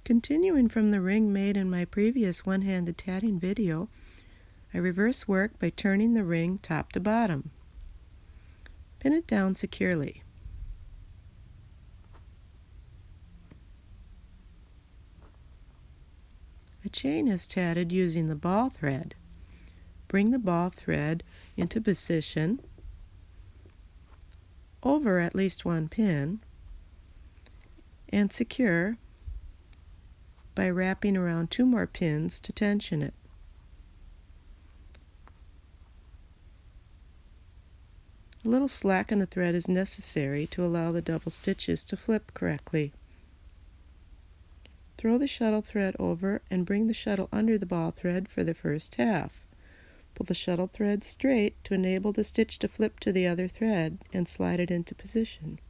Continuing from the ring made in my previous one-handed tatting video, I reverse work by turning the ring top to bottom. Pin it down securely. A chain is tatted using the ball thread. Bring the ball thread into position over at least one pin and secure by wrapping around 2 more pins to tension it. A little slack in the thread is necessary to allow the double stitches to flip correctly. Throw the shuttle thread over and bring the shuttle under the ball thread for the first half. Pull the shuttle thread straight to enable the stitch to flip to the other thread and slide it into position,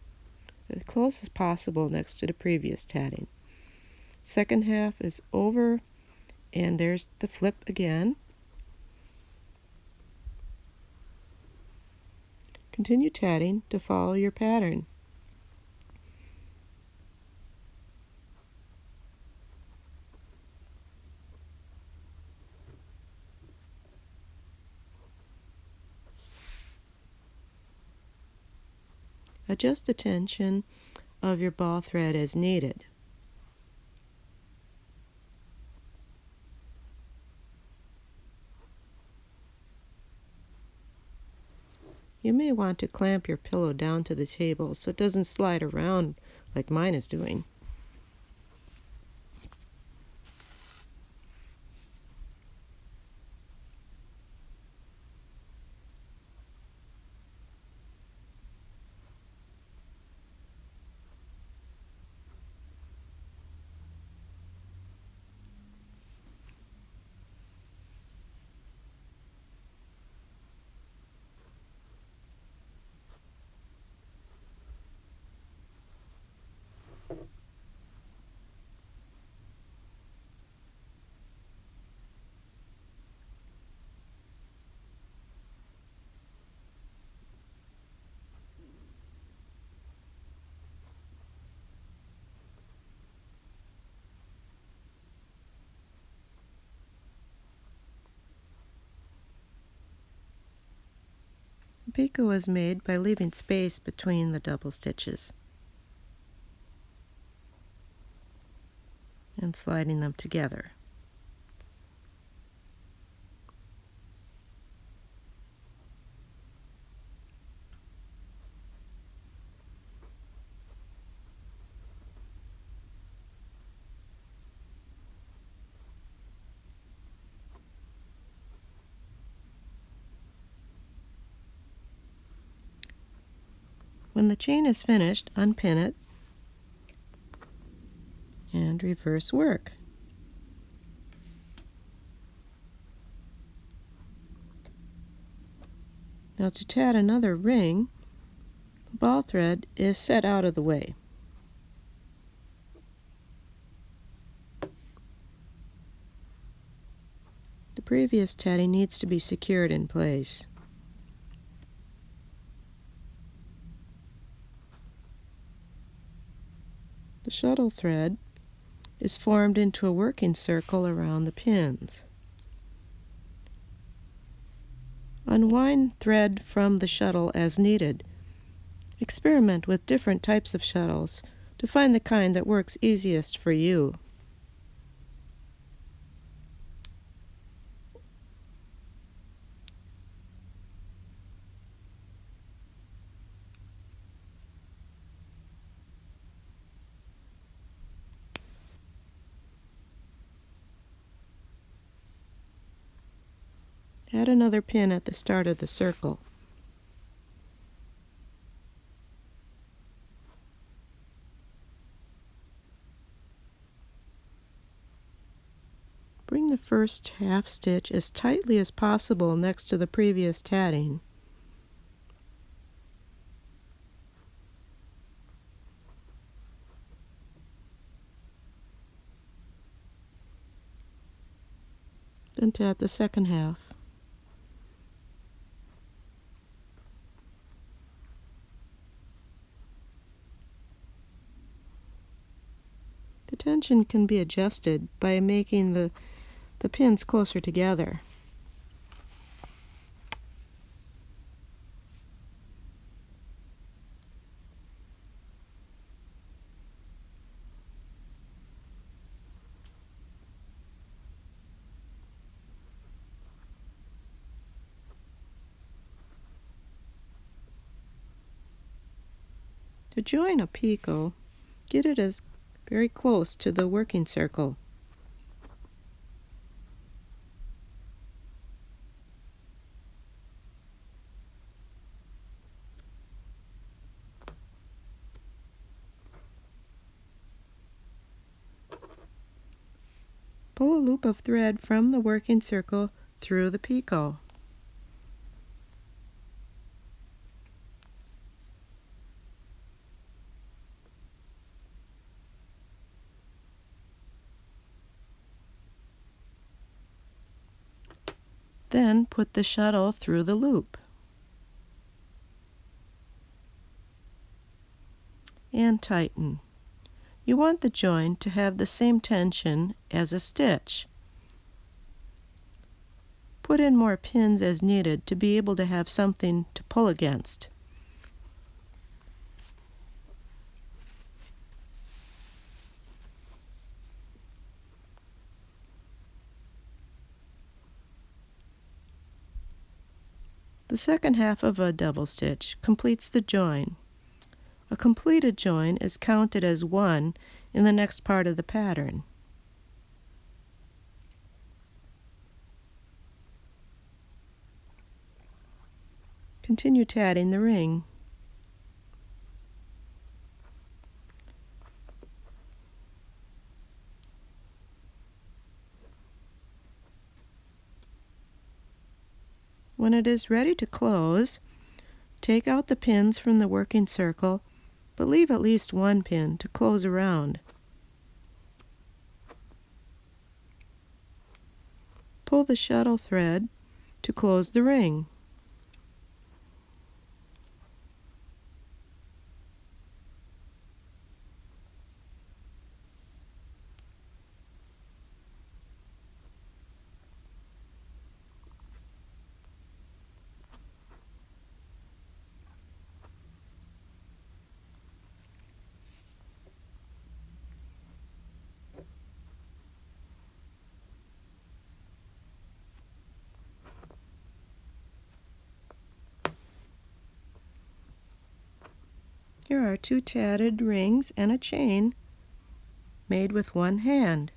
as close as possible next to the previous tatting. Second half is over, and there's the flip again. Continue tatting to follow your pattern. Adjust the tension of your ball thread as needed. You may want to clamp your pillow down to the table so it doesn't slide around like mine is doing. The picot is made by leaving space between the double stitches and sliding them together. When the chain is finished, unpin it and reverse work. Now to tat another ring, the ball thread is set out of the way. The previous tatting needs to be secured in place. The shuttle thread is formed into a working circle around the pins. Unwind thread from the shuttle as needed. Experiment with different types of shuttles to find the kind that works easiest for you. Add another pin at the start of the circle. Bring the first half stitch as tightly as possible next to the previous tatting. Then tat the second half. To tension can be adjusted by making the pins closer together. To join a picot, get it as very close to the working circle. Pull a loop of thread from the working circle through the picot. Then put the shuttle through the loop. And tighten. You want the join to have the same tension as a stitch. Put in more pins as needed to be able to have something to pull against. The second half of a double stitch completes the join. A completed join is counted as one in the next part of the pattern. Continue tatting the ring. When it is ready to close, take out the pins from the working circle, but leave at least one pin to close around. Pull the shuttle thread to close the ring. Here are two tatted rings and a chain made with one hand.